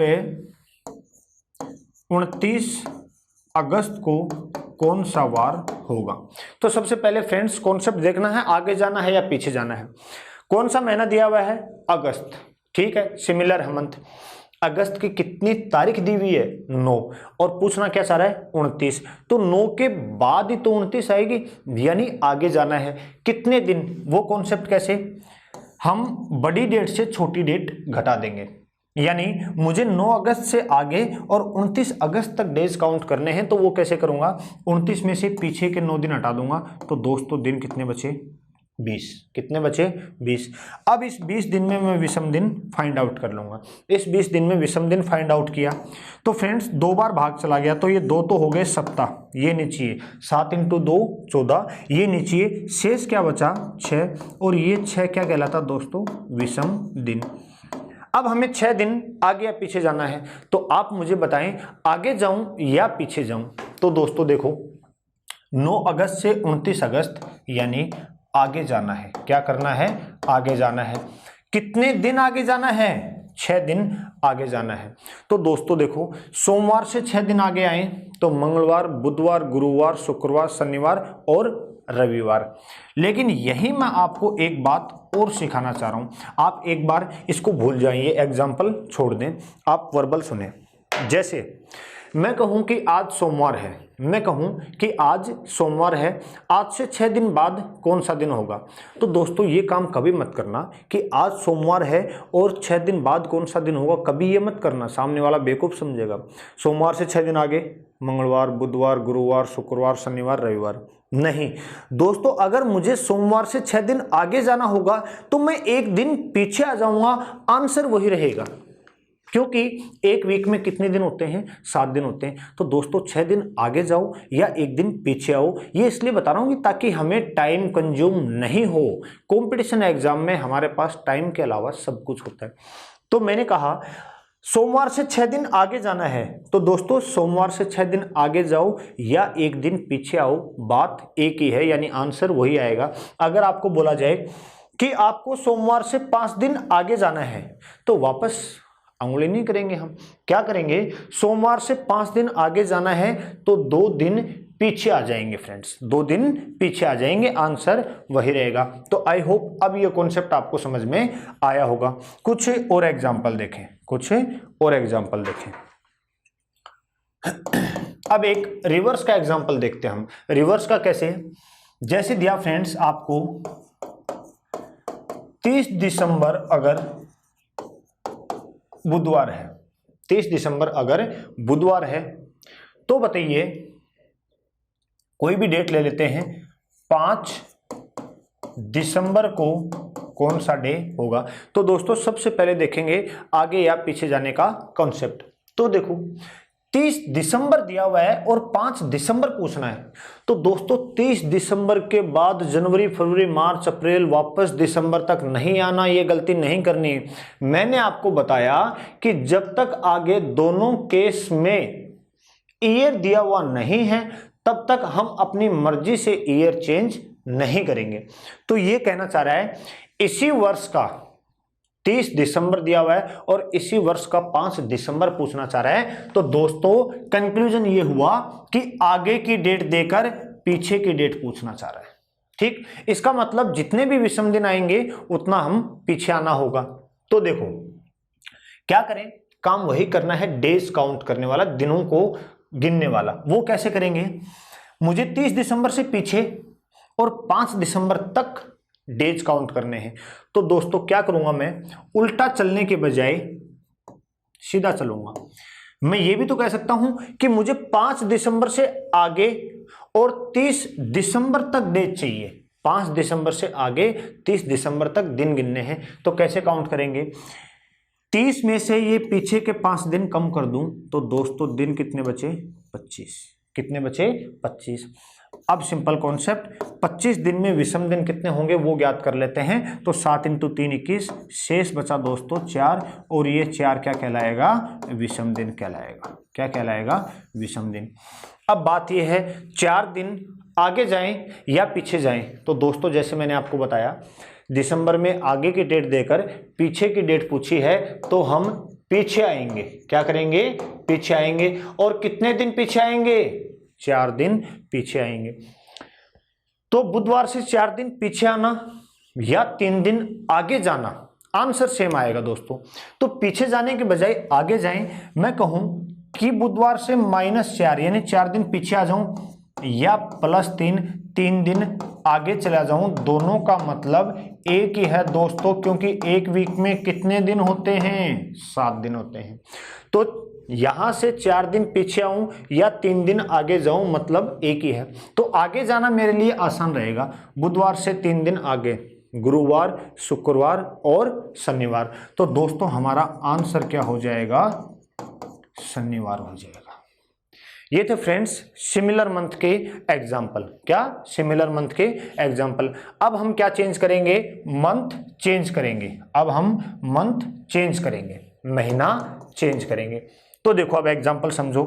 29 अगस्त को कौन सा वार होगा। तो सबसे पहले फ्रेंड्स कॉन्सेप्ट देखना है, आगे जाना है या पीछे जाना है। कौन सा महीना दिया हुआ है, अगस्त, ठीक है, सिमिलर है मंथ। अगस्त की कितनी तारीख दी हुई है, 9, और पूछना क्या चाह रहा है, 29, तो 9 के बाद ही तो 29 आएगी, यानी आगे जाना है। कितने दिन, वो कॉन्सेप्ट कैसे, हम बड़ी डेट से छोटी डेट घटा देंगे, यानी मुझे 9 अगस्त से आगे और 29 अगस्त तक डेज काउंट करने हैं, तो वो कैसे करूंगा, 29 में से पीछे के 9 दिन हटा दूंगा, तो दोस्तों दिन कितने बचे, 20। कितने बचे? 20। अब इस 20 दिन में मैं विषम दिन फाइंड आउट कर लूँगा। इस 20 दिन में विषम दिन फाइंड आउट किया तो फ्रेंड्स 2 बार भाग चला गया, तो ये 2 तो हो गए सप्ताह, ये नीचे 7 × 2 14, ये नीचे शेष क्या बचा? 6, और ये 6 क्या कहलाता दोस्तों? विषम दिन। अब हमें 6 दिन आगे या पीछे जाना है, तो आप मुझे बताएं आगे जाऊं या पीछे जाऊं। तो दोस्तों देखो 9 अगस्त से 29 अगस्त यानी आगे जाना है। क्या करना है? आगे जाना है। कितने दिन आगे जाना है? 6 दिन आगे जाना है। तो दोस्तों देखो सोमवार से 6 दिन आगे आए तो मंगलवार, बुधवार, गुरुवार, शुक्रवार, शनिवार और रविवार। लेकिन यही मैं आपको एक बात और सिखाना चाह रहा हूं, आप एक बार इसको भूल जाइए, एग्जाम्पल छोड़ दें, आप वर्बल सुने। जैसे मैं कहूं कि आज सोमवार है, मैं कहूं कि आज सोमवार है, आज से 6 दिन बाद कौन सा दिन होगा? तो दोस्तों ये काम कभी मत करना कि आज सोमवार है और 6 दिन बाद कौन सा दिन होगा, कभी ये मत करना, सामने वाला बेवकूफ़ समझेगा। सोमवार से 6 दिन आगे मंगलवार, बुधवार, गुरुवार, शुक्रवार, शनिवार, रविवार। नहीं दोस्तों, अगर मुझे सोमवार से 6 दिन आगे जाना होगा तो मैं एक दिन पीछे आ जाऊंगा, आंसर वही रहेगा। क्योंकि एक वीक में कितने दिन होते हैं? 7 दिन होते हैं। तो दोस्तों 6 दिन आगे जाओ या एक दिन पीछे आओ, ये इसलिए बता रहा हूं कि ताकि हमें टाइम कंज्यूम नहीं हो। कंपटीशन एग्जाम में हमारे पास टाइम के अलावा सब कुछ होता है। तो मैंने कहा सोमवार से 6 दिन आगे जाना है, तो दोस्तों सोमवार से 6 दिन आगे जाओ या एक दिन पीछे आओ, बात एक ही है, यानी आंसर वही आएगा। अगर आपको बोला जाए कि आपको सोमवार से 5 दिन आगे जाना है तो वापस उंगली नहीं करेंगे, हम क्या करेंगे? सोमवार से 5 दिन आगे जाना है तो 2 दिन पीछे आ जाएंगे फ्रेंड्स, 2 दिन पीछे आ जाएंगे, आंसर वही रहेगा। तो आई होप अब ये कॉन्सेप्ट आपको समझ में आया होगा। कुछ और एग्जांपल देखें, कुछ और एग्जांपल देखें। अब एक रिवर्स का एग्जांपल देखते हैं हम। रिवर्स का कैसे? जैसे दिया फ्रेंड्स आपको 30 दिसंबर अगर बुधवार है, 30 दिसंबर अगर बुधवार है तो बताइए, कोई भी डेट ले लेते हैं, 5 दिसंबर को कौन सा डे होगा? तो दोस्तों सबसे पहले देखेंगे आगे या पीछे जाने का कॉन्सेप्ट। तो देखो 30 दिसंबर दिया हुआ है और 5 दिसंबर पूछना है, तो दोस्तों 30 दिसंबर के बाद जनवरी, फरवरी, मार्च, अप्रैल, वापस दिसंबर तक नहीं आना, ये गलती नहीं करनी। मैंने आपको बताया कि जब तक आगे दोनों केस में ईयर दिया हुआ नहीं है तब तक हम अपनी मर्जी से ईयर चेंज नहीं करेंगे। तो ये कहना चाह रहा है इसी वर्ष का 30 दिसंबर दिया हुआ है और इसी वर्ष का 5 दिसंबर पूछना चाह रहा है। तो दोस्तों कंक्लूजन ये हुआ कि आगे की डेट देकर पीछे की डेट पूछना चाह रहा है। ठीक, इसका मतलब जितने भी विषम दिन आएंगे उतना हम पीछे आना होगा। तो देखो क्या करें, काम वही करना है, डेज काउंट करने वाला, दिनों को गिनने वाला। वो कैसे करेंगे? मुझे 30 दिसंबर से पीछे और 5 दिसंबर तक डेज काउंट करने हैं। तो दोस्तों क्या करूंगा, मैं उल्टा चलने के बजाय सीधा चलूंगा। मैं ये भी तो कह सकता हूं कि मुझे 5 दिसंबर से आगे और 30 दिसंबर तक डेज चाहिए। 5 दिसंबर से आगे 30 दिसंबर तक दिन गिनने हैं। तो कैसे काउंट करेंगे? 30 में से ये पीछे के 5 दिन कम कर दूं तो दोस्तों दिन कितने बचे? 25। कितने बचे? 25। अब सिंपल कॉन्सेप्ट, 25 दिन में विषम दिन कितने होंगे वो ज्ञात कर लेते हैं। तो 7 × 3 21, शेष बचा दोस्तों 4, और ये 4 क्या कहलाएगा? विषम दिन कहलाएगा। क्या कहलाएगा? विषम दिन। अब बात ये है 4 दिन आगे जाएं या पीछे जाएं। तो दोस्तों जैसे मैंने आपको बताया दिसंबर में आगे की डेट देकर पीछे की डेट पूछी है तो हम पीछे आएंगे। क्या करेंगे? पीछे आएंगे। और कितने दिन पीछे आएंगे? 4 दिन पीछे आएंगे। तो बुधवार से 4 दिन पीछे आना या 3 दिन आगे जाना, आंसर सेम आएगा दोस्तों। तो पीछे जाने के बजाय आगे जाएं। मैं कहूं कि बुधवार से -4 यानी 4 दिन पीछे आ जाऊं या +3 3 दिन आगे चला जाऊं, दोनों का मतलब एक ही है दोस्तों, क्योंकि एक वीक में कितने दिन होते हैं? 7 दिन होते हैं। तो यहां से 4 दिन पीछे आऊं या 3 दिन आगे जाऊं मतलब एक ही है। तो आगे जाना मेरे लिए आसान रहेगा, बुधवार से 3 दिन आगे, गुरुवार, शुक्रवार और शनिवार। तो दोस्तों हमारा आंसर क्या हो जाएगा, शनिवार हो जाएगा। ये थे फ्रेंड्स सिमिलर मंथ के एग्जाम्पल। क्या, सिमिलर मंथ के एग्जाम्पल। अब हम क्या चेंज करेंगे, मंथ चेंज करेंगे। अब हम मंथ चेंज करेंगे, महीना चेंज करेंगे। तो देखो अब एग्जाम्पल समझो,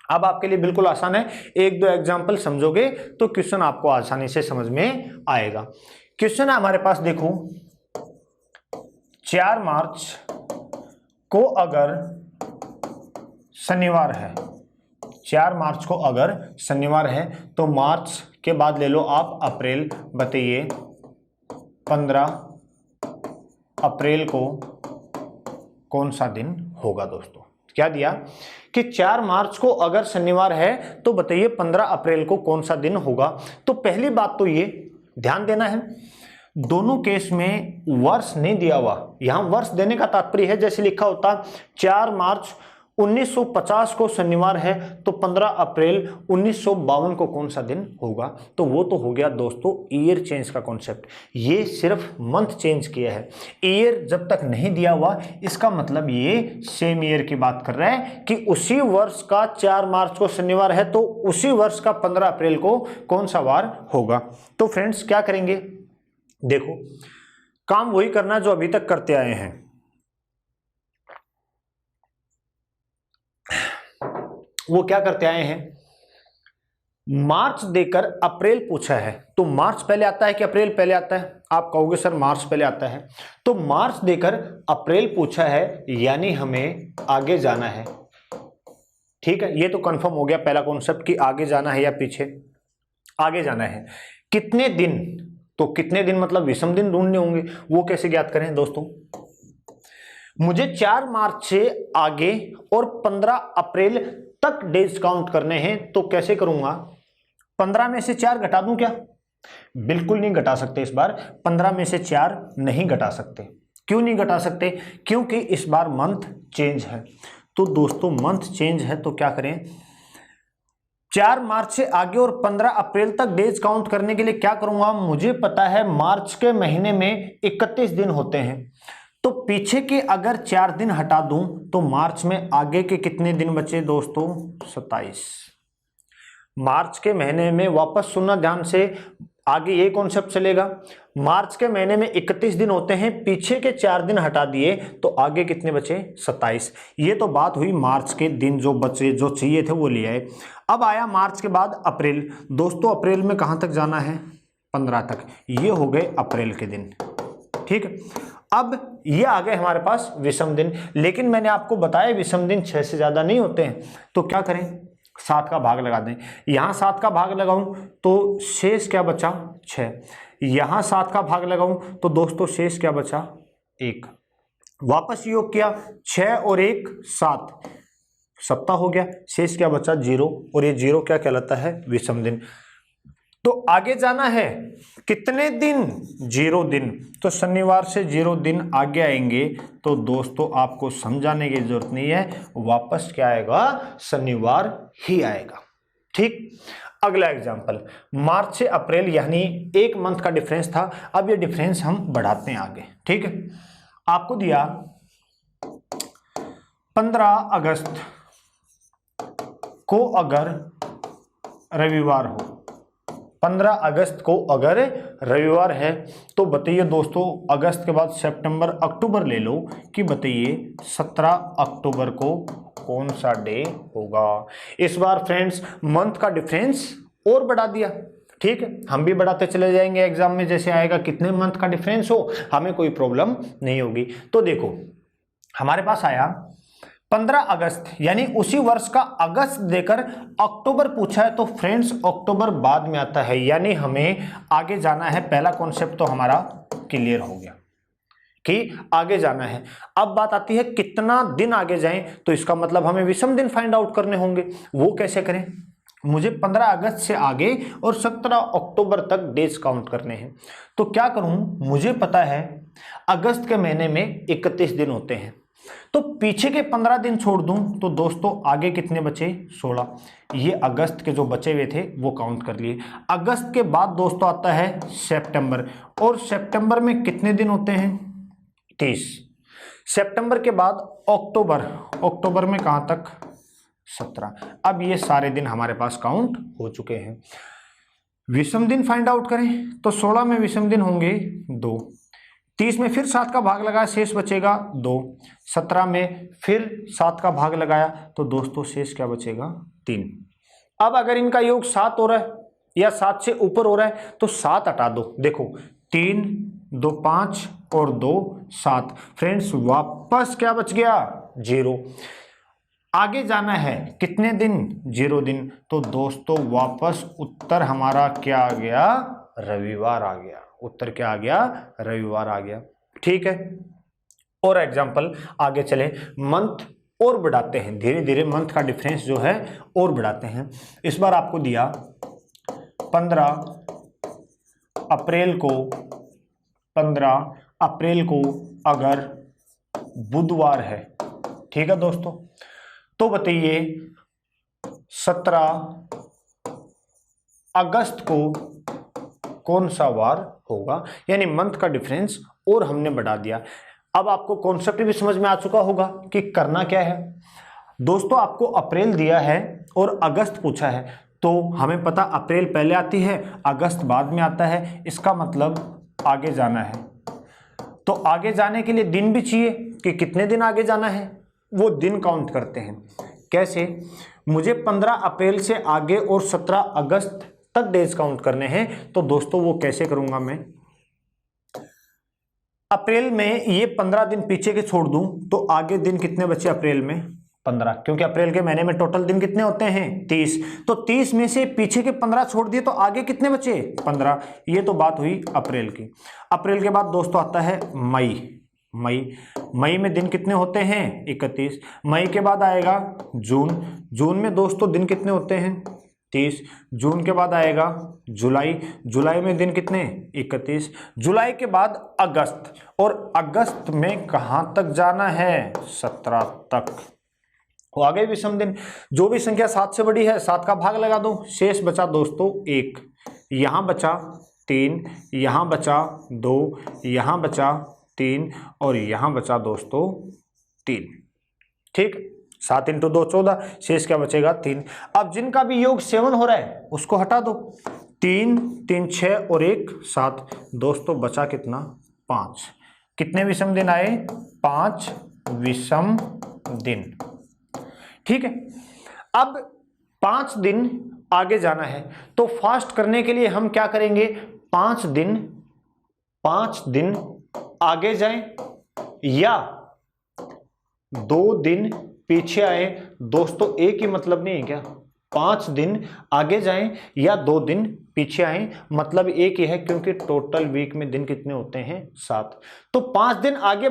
अब आपके लिए बिल्कुल आसान है, एक दो एग्जाम्पल समझोगे तो क्वेश्चन आपको आसानी से समझ में आएगा। क्वेश्चन है हमारे पास, देखो 4 मार्च को अगर शनिवार है, 4 मार्च को अगर शनिवार है तो मार्च के बाद ले लो आप अप्रैल। बताइए 15 अप्रैल को कौन सा दिन होगा। दोस्तों क्या दिया कि 4 मार्च को अगर शनिवार है तो बताइए 15 अप्रैल को कौन सा दिन होगा। तो पहली बात तो ये ध्यान देना है, दोनों केस में वर्ष नहीं दिया हुआ। यहां वर्ष देने का तात्पर्य है जैसे लिखा होता 4 मार्च 1950 को शनिवार है तो 15 अप्रैल 1952 को कौन सा दिन होगा। तो वो तो हो गया दोस्तों ईयर चेंज का कॉन्सेप्ट। ये सिर्फ मंथ चेंज किया है, ईयर जब तक नहीं दिया हुआ इसका मतलब ये सेम ईयर की बात कर रहा है कि उसी वर्ष का 4 मार्च को शनिवार है तो उसी वर्ष का 15 अप्रैल को कौन सा वार होगा। तो फ्रेंड्स क्या करेंगे, देखो काम वही करना जो अभी तक करते आए हैं। वो क्या करते आए हैं, मार्च देकर अप्रैल पूछा है तो मार्च पहले आता है कि अप्रैल पहले आता है। आप कहोगे सर मार्च पहले आता है, तो मार्च देकर अप्रैल पूछा है यानी हमें आगे जाना है। ठीक है, ये तो कंफर्म हो गया पहला कॉन्सेप्ट कि आगे जाना है या पीछे, आगे जाना है। कितने दिन, तो कितने दिन मतलब विषम दिन ढूंढने होंगे। वो कैसे ज्ञात करें दोस्तों, मुझे 4 मार्च से आगे और 15 अप्रैल तक डेज काउंट करने हैं। तो कैसे करूंगा, 15 में से 4 घटा दूं क्या, बिल्कुल नहीं घटा सकते। इस बार 15 में से 4 नहीं घटा सकते। क्यों नहीं घटा सकते, क्योंकि इस बार मंथ चेंज है। तो दोस्तों मंथ चेंज है तो क्या करें, 4 मार्च से आगे और 15 अप्रैल तक डेज काउंट करने के लिए क्या करूंगा, मुझे पता है मार्च के महीने में 31 दिन होते हैं। तो पीछे के अगर 4 दिन हटा दूं तो मार्च में आगे के कितने दिन बचे दोस्तों, 27। मार्च के महीने में वापस सुनना ध्यान से, आगे ये कॉन्सेप्ट चलेगा। मार्च के महीने में 31 दिन होते हैं, पीछे के 4 दिन हटा दिए तो आगे कितने बचे, 27। ये तो बात हुई मार्च के दिन जो बचे, जो चाहिए थे वो ले आए। अब आया मार्च के बाद अप्रैल। दोस्तों अप्रैल में कहां तक जाना है, 15 तक। ये हो गए अप्रैल के दिन। ठीक है, अब ये आ गए हमारे पास विषम दिन। लेकिन मैंने आपको बताया विषम दिन 6 से ज्यादा नहीं होते हैं। तो क्या करें, 7 का भाग लगा दें। यहां 7 का भाग लगाऊं तो शेष क्या बचा, 6। यहां 7 का भाग लगाऊं तो दोस्तों शेष क्या बचा, 1। वापस योग किया, 6 और 1 7, सप्ताह हो गया। शेष क्या बचा, 0। और ये 0 क्या कहलाता है, विषम दिन। तो आगे जाना है कितने दिन, 0 दिन। तो शनिवार से 0 दिन आगे आएंगे तो दोस्तों आपको समझाने की जरूरत नहीं है, वापस क्या आएगा, शनिवार ही आएगा। ठीक, अगला एग्जांपल, मार्च से अप्रैल यानी 1 मंथ का डिफरेंस था। अब ये डिफरेंस हम बढ़ाते हैं आगे। ठीक है, आपको दिया 15 अगस्त को अगर रविवार हो, 15 अगस्त को अगर रविवार है तो बताइए दोस्तों अगस्त के बाद सितंबर अक्टूबर ले लो कि बताइए 17 अक्टूबर को कौन सा डे होगा। इस बार फ्रेंड्स मंथ का डिफरेंस और बढ़ा दिया। ठीक है, हम भी बढ़ाते चले जाएंगे, एग्जाम में जैसे आएगा कितने मंथ का डिफरेंस हो हमें कोई प्रॉब्लम नहीं होगी। तो देखो हमारे पास आया 15 अगस्त यानी उसी वर्ष का अगस्त देकर अक्टूबर पूछा है। तो फ्रेंड्स अक्टूबर बाद में आता है यानी हमें आगे जाना है। पहला कॉन्सेप्ट तो हमारा क्लियर हो गया कि आगे जाना है। अब बात आती है कितना दिन आगे जाएं, तो इसका मतलब हमें विषम दिन फाइंड आउट करने होंगे। वो कैसे करें, मुझे 15 अगस्त से आगे और 17 अक्टूबर तक डेज काउंट करने हैं। तो क्या करूं, मुझे पता है अगस्त के महीने में 31 दिन होते हैं। तो पीछे के 15 दिन छोड़ दूं तो दोस्तों आगे कितने बचे? 16। ये अगस्त के जो बचे हुए थे वो काउंट कर लिए। अगस्त के बाद दोस्तों आता है सितंबर, और सितंबर में कितने दिन होते हैं? 30। सितंबर के बाद अक्टूबर, अक्टूबर में कहां तक? 17। अब ये सारे दिन हमारे पास काउंट हो चुके हैं। विषम दिन फाइंड आउट करें तो 16 में विषम दिन होंगे 2, 30 में फिर 7 का भाग लगाया, शेष बचेगा 2, 17 में फिर 7 का भाग लगाया तो दोस्तों शेष क्या बचेगा? 3। अब अगर इनका योग 7 हो रहा है या 7 से ऊपर हो रहा है तो 7 हटा दो। देखो 3 2 5 और 2 7। फ्रेंड्स वापस क्या बच गया? 0। आगे जाना है कितने दिन? 0 दिन। तो दोस्तों वापस उत्तर हमारा क्या आ गया? रविवार आ गया। उत्तर क्या आ गया? रविवार आ गया। ठीक है, और एग्जाम्पल आगे चले, मंथ और बढ़ाते हैं, धीरे धीरे मंथ का डिफरेंस जो है और बढ़ाते हैं। इस बार आपको दिया 15 अप्रैल को, 15 अप्रैल को अगर बुधवार है, ठीक है दोस्तों, तो बताइए 17 अगस्त को कौन सा वार होगा? यानी मंथ का डिफरेंस और हमने बढ़ा दिया। अब आपको कॉन्सेप्ट भी समझ में आ चुका होगा कि करना क्या है। दोस्तों आपको अप्रैल दिया है और अगस्त पूछा है, तो हमें पता अप्रैल पहले आती है, अगस्त बाद में आता है, इसका मतलब आगे जाना है। तो आगे जाने के लिए दिन भी चाहिए कि कितने दिन आगे जाना है, वो दिन काउंट करते हैं। कैसे? मुझे 15 अप्रैल से आगे और 17 अगस्त तक डेज काउंट करने हैं, तो दोस्तों वो कैसे करूंगा मैं? अप्रैल में ये 15 दिन पीछे के छोड़ दूं तो आगे दिन कितने बचे अप्रैल में? 15, क्योंकि अप्रैल के महीने में टोटल दिन कितने होते हैं? 30। तो 30 में से पीछे के 15 छोड़ दिए तो आगे कितने बचे? 15। ये तो बात हुई अप्रैल की। अप्रैल के बाद दोस्तों आता है मई। मई में दिन कितने होते हैं? 31। मई के बाद आएगा जून। जून में दोस्तों दिन कितने होते हैं? 30। जून के बाद आएगा जुलाई में दिन कितने? 31। जुलाई के बाद अगस्त, और अगस्त में कहां तक जाना है? 17 तक। तो आगे विषम दिन, जो भी संख्या 7 से बड़ी है 7 का भाग लगा दो, शेष बचा दोस्तों 1, यहां बचा 3, यहां बचा 2, यहां बचा 3 और यहां बचा दोस्तों 3। ठीक, 7 × 2 14, शेष क्या बचेगा? 3। अब जिनका भी योग 7 हो रहा है उसको हटा दो, 3 3 6 और 1 7, दोस्तों बचा कितना? 5। कितने विषम दिन आए? 5 विषम दिन। ठीक है, अब 5 दिन आगे जाना है तो फास्ट करने के लिए हम क्या करेंगे? 5 दिन आगे जाएं या 2 दिन पीछे आए। दोस्तों एक ही मतलब नहीं है क्या? 5 दिन आगे जाएं या 2 दिन पीछे आए, मतलब एक ही है, क्योंकि टोटल वीक में दिन कितने होते हैं? 7। तो 5 दिन आगे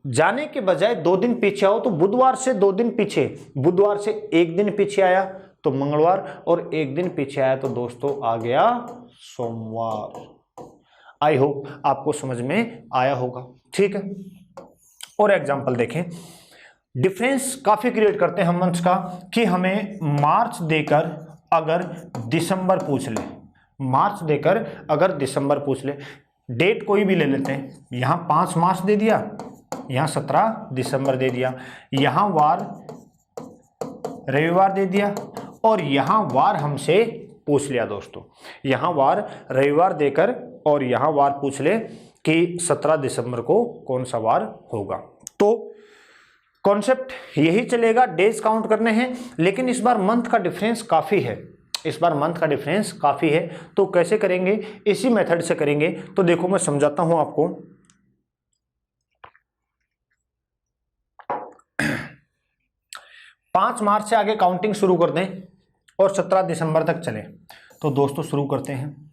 जाने के बजाय 2 दिन पीछे आओ, तो बुधवार से 2 दिन पीछे, बुधवार से 1 दिन पीछे आया तो मंगलवार, और 1 दिन पीछे आया तो दोस्तों आ गया सोमवार। आई होप आपको समझ में आया होगा। ठीक है, और एग्जांपल देखें, डिफरेंस काफी क्रिएट करते हैं हम मंथ्स का, कि हमें मार्च देकर अगर दिसंबर पूछ ले, मार्च देकर अगर दिसंबर पूछ ले, डेट कोई भी ले लेते हैं, यहां 5 मार्च दे दिया, यहां 17 दिसंबर दे दिया, यहां वार रविवार दे दिया, और यहां वार हमसे पूछ लिया दोस्तों, यहां वार रविवार देकर और यहां वार पूछ ले कि 17 दिसंबर को कौन सा वार होगा। तो कॉन्सेप्ट यही चलेगा, डेज काउंट करने हैं, लेकिन इस बार मंथ का डिफरेंस काफी है, इस बार मंथ का डिफरेंस काफी है। तो कैसे करेंगे? इसी मेथड से करेंगे। तो देखो मैं समझाता हूं आपको। 5 मार्च से आगे काउंटिंग शुरू कर दें और 17 दिसंबर तक चले। तो दोस्तों शुरू करते हैं।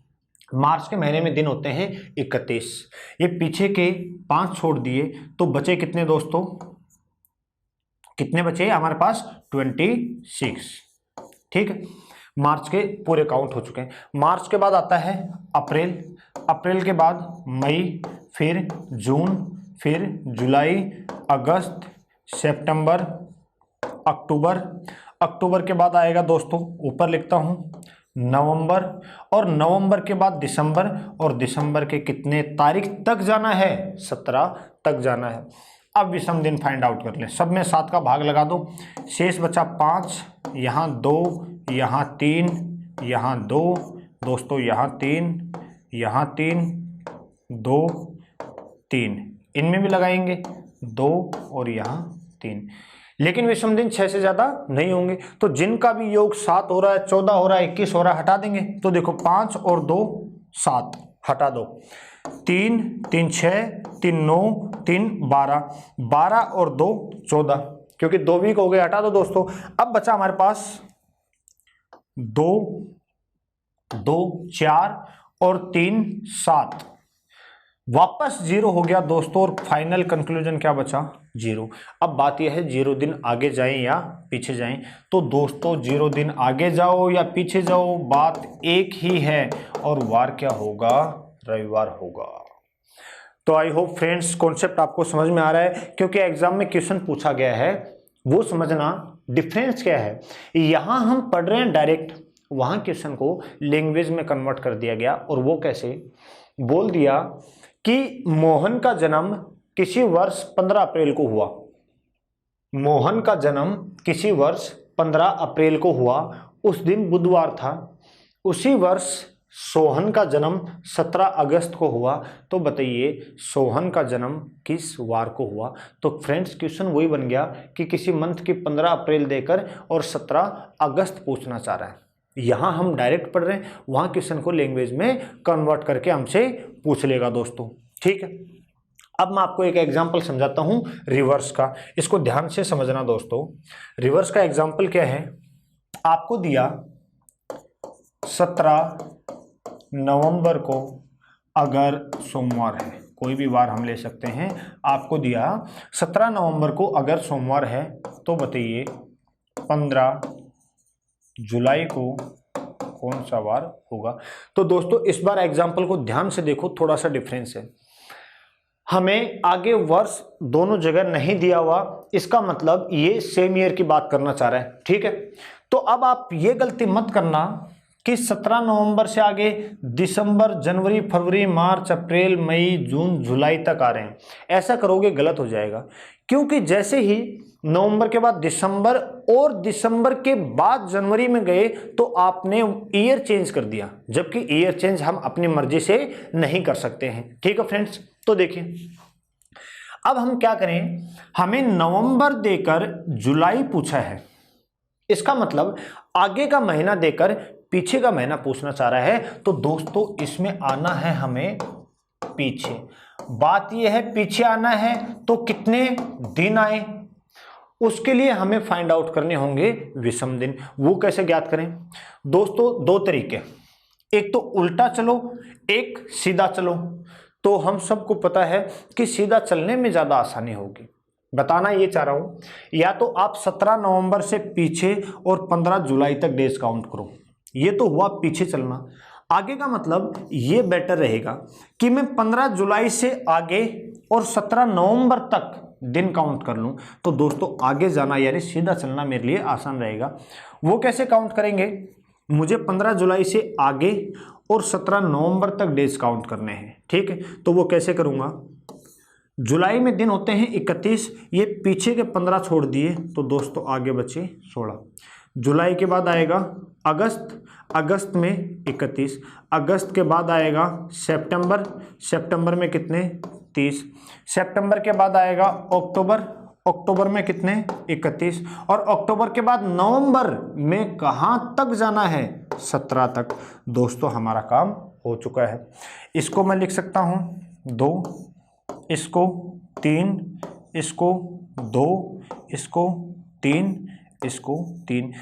मार्च के महीने में दिन होते हैं 31, ये पीछे के 5 छोड़ दिए तो बचे कितने दोस्तों? कितने बचे हमारे पास? 26। ठीक है, मार्च के पूरे काउंट हो चुके हैं। मार्च के बाद आता है अप्रैल, अप्रैल के बाद मई, फिर जून, फिर जुलाई, अगस्त, सितंबर, अक्टूबर। अक्टूबर के बाद आएगा दोस्तों, ऊपर लिखता हूँ, नवंबर, और नवंबर के बाद दिसंबर, और दिसंबर के कितने तारीख तक जाना है? 17 तक जाना है। अब विषम दिन फाइंड आउट कर लें। सब में 7 का भाग लगा दो, शेष बचा 5, यहाँ 2, यहाँ 3, यहाँ 2, दोस्तों यहाँ 3, यहाँ 3, 2, 3, इनमें भी लगाएंगे 2 और यहाँ 3। लेकिन विषम दिन 6 से ज्यादा नहीं होंगे, तो जिनका भी योग 7 हो रहा है, 14 हो रहा है, 21 हो रहा है, हटा देंगे। तो देखो 5 और 2 7, हटा दो। 3 3 6, 3 9, 3 12, 12 और 2 14, क्योंकि 2 वीक हो गए, हटा दो दोस्तों। अब बचा हमारे पास 2 2 4 और 3 7, वापस 0 हो गया दोस्तों, और फाइनल कंक्लूजन क्या बचा? 0। अब बात यह है 0 दिन आगे जाएं या पीछे जाएं। तो दोस्तों 0 दिन आगे जाओ या पीछे जाओ, बात एक ही है, और वार क्या होगा? रविवार होगा। तो आई होप फ्रेंड्स कॉन्सेप्ट आपको समझ में आ रहा है, क्योंकि एग्जाम में क्वेश्चन पूछा गया है, वो समझना डिफरेंस क्या है। यहाँ हम पढ़ रहे हैं डायरेक्ट, वहाँ क्वेश्चन को लैंग्वेज में कन्वर्ट कर दिया गया। और वो कैसे? बोल दिया कि मोहन का जन्म किसी वर्ष 15 अप्रैल को हुआ। मोहन का जन्म किसी वर्ष 15 अप्रैल को हुआ, उस दिन बुधवार था। उसी वर्ष सोहन का जन्म 17 अगस्त को हुआ। तो बताइए सोहन का जन्म किस वार को हुआ? तो फ्रेंड्स क्वेश्चन वही बन गया कि किसी मंथ की 15 अप्रैल देकर और 17 अगस्त पूछना चाह रहा है। यहाँ हम डायरेक्ट पढ़ रहे हैं, वहाँ क्वेश्चन को लैंग्वेज में कन्वर्ट करके हमसे पूछ लेगा दोस्तों। ठीक है, अब मैं आपको एक एग्जांपल समझाता हूँ रिवर्स का, इसको ध्यान से समझना दोस्तों। रिवर्स का एग्जांपल क्या है? आपको दिया 17 नवंबर को, अगर सोमवार है, कोई भी वार हम ले सकते हैं। आपको दिया 17 नवंबर को अगर सोमवार है, तो बताइए 15 जुलाई को कौन सा वार होगा? तो दोस्तों इस बार एग्जाम्पल को ध्यान से देखो, थोड़ा सा डिफरेंस है। हमें आगे वर्ष दोनों जगह नहीं दिया हुआ, इसका मतलब ये सेम ईयर की बात करना चाह रहा है। ठीक है, तो अब आप ये गलती मत करना कि 17 नवंबर से आगे दिसंबर, जनवरी, फरवरी, मार्च, अप्रैल, मई, जून, जुलाई तक आ रहे हैं। ऐसा करोगे गलत हो जाएगा, क्योंकि जैसे ही नवंबर के बाद दिसंबर और दिसंबर के बाद जनवरी में गए तो आपने ईयर चेंज कर दिया, जबकि ईयर चेंज हम अपनी मर्जी से नहीं कर सकते हैं। ठीक है फ्रेंड्स, तो देखिए अब हम क्या करें, हमें नवंबर देकर जुलाई पूछा है, इसका मतलब आगे का महीना देकर पीछे का महीना पूछना चाह रहा है। तो दोस्तों इसमें आना है हमें पीछे। बात यह है पीछे आना है तो कितने दिन आए, उसके लिए हमें फाइंड आउट करने होंगे विषम दिन। वो कैसे ज्ञात करें दोस्तों? 2 तरीके, एक तो उल्टा चलो, एक सीधा चलो। तो हम सबको पता है कि सीधा चलने में ज्यादा आसानी होगी। बताना ये चाह रहा हूं, या तो आप 17 नवंबर से पीछे और 15 जुलाई तक डेज काउंट करो, ये तो हुआ पीछे चलना। आगे का मतलब ये बेटर रहेगा कि मैं 15 जुलाई से आगे और 17 नवंबर तक दिन काउंट कर लूं। तो दोस्तों आगे जाना यानी सीधा चलना मेरे लिए आसान रहेगा। वो कैसे काउंट करेंगे? मुझे 15 जुलाई से आगे और 17 नवंबर तक डेज काउंट करने हैं। ठीक है, तो वो कैसे करूंगा? जुलाई में दिन होते हैं 31, ये पीछे के 15 छोड़ दिए तो दोस्तों आगे बचे 16। जुलाई के बाद आएगा अगस्त, अगस्त में 31, अगस्त के बाद आएगा सितंबर, सितंबर में कितने? 30, सितंबर के बाद आएगा अक्टूबर, अक्टूबर में कितने? 31, और अक्टूबर के बाद नवंबर में कहाँ तक जाना है? 17 तक। दोस्तों हमारा काम हो चुका है। इसको मैं लिख सकता हूँ 2, इसको 3, इसको 2, इसको 3, इसको 3।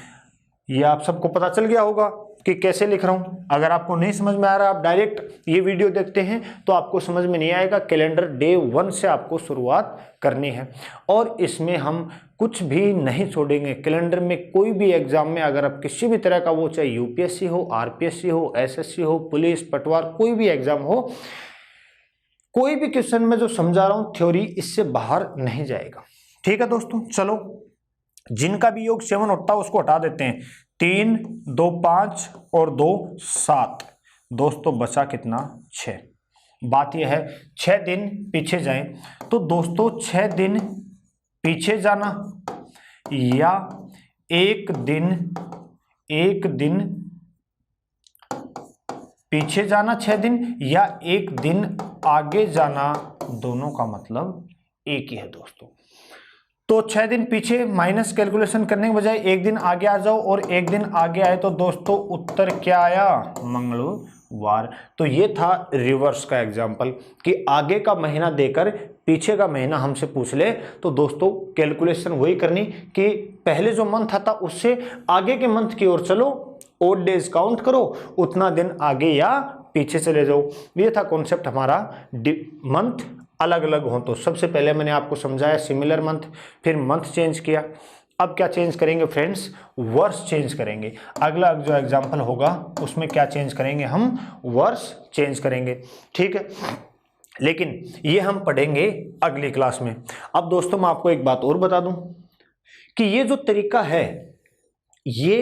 ये आप सबको पता चल गया होगा कि कैसे लिख रहा हूं। अगर आपको नहीं समझ में आ रहा, आप डायरेक्ट ये वीडियो देखते हैं तो आपको समझ में नहीं आएगा। कैलेंडर डे 1 से आपको शुरुआत करनी है, और इसमें हम कुछ भी नहीं छोड़ेंगे। कैलेंडर में कोई भी एग्जाम में अगर आप किसी भी तरह का, वो चाहे यूपीएससी हो, आरपीएससी हो, एसएससी हो, पुलिस, पटवार, कोई भी एग्जाम हो, कोई भी क्वेश्चन में जो समझा रहा हूं थ्योरी इससे बाहर नहीं जाएगा। ठीक है दोस्तों, चलो जिनका भी योग 7 होता है उसको हटा देते हैं। 3 2 5 और 2 7, दोस्तों बचा कितना 6। बात यह है 6 दिन पीछे जाएं तो दोस्तों 6 दिन पीछे जाना या एक दिन पीछे जाना 6 दिन या एक दिन आगे जाना, दोनों का मतलब एक ही है दोस्तों। तो 6 दिन पीछे माइनस कैलकुलेशन करने के बजाय एक दिन आगे आ जाओ और एक दिन आगे आए तो दोस्तों उत्तर क्या आया, मंगलवार। तो ये था रिवर्स का एग्जाम्पल कि आगे का महीना देकर पीछे का महीना हमसे पूछ ले तो दोस्तों कैलकुलेशन वही करनी कि पहले जो मंथ था उससे आगे के मंथ की ओर चलो, ओड डेज काउंट करो, उतना दिन आगे या पीछे चले जाओ। ये था कॉन्सेप्ट हमारा। मंथ अलग अलग हो तो सबसे पहले मैंने आपको समझाया सिमिलर मंथ, फिर मंथ चेंज किया। अब क्या चेंज करेंगे फ्रेंड्स, वर्ष चेंज करेंगे। अगला जो एग्जाम्पल होगा उसमें क्या चेंज करेंगे, हम वर्ष चेंज करेंगे। ठीक है, लेकिन ये हम पढ़ेंगे अगली क्लास में। अब दोस्तों मैं आपको एक बात और बता दूं कि ये जो तरीका है ये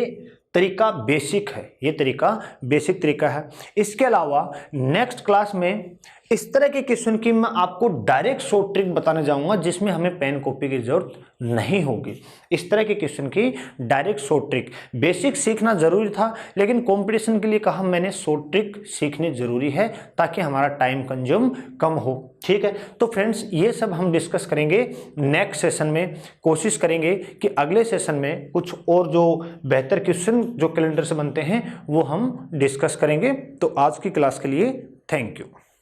तरीका बेसिक है, ये तरीका बेसिक तरीका है। इसके अलावा नेक्स्ट क्लास में इस तरह के क्वेश्चन की मैं आपको डायरेक्ट शॉर्ट ट्रिक बताने जाऊंगा जिसमें हमें पेन कॉपी की जरूरत नहीं होगी। इस तरह के क्वेश्चन की डायरेक्ट शॉर्ट ट्रिक, बेसिक सीखना जरूरी था लेकिन कंपटीशन के लिए कहा मैंने शॉर्ट ट्रिक सीखनी जरूरी है ताकि हमारा टाइम कंज्यूम कम हो। ठीक है, तो फ्रेंड्स ये सब हम डिस्कस करेंगे नेक्स्ट सेशन में। कोशिश करेंगे कि अगले सेशन में कुछ और जो बेहतर क्वेश्चन जो कैलेंडर से बनते हैं वो हम डिस्कस करेंगे। तो आज की क्लास के लिए थैंक यू।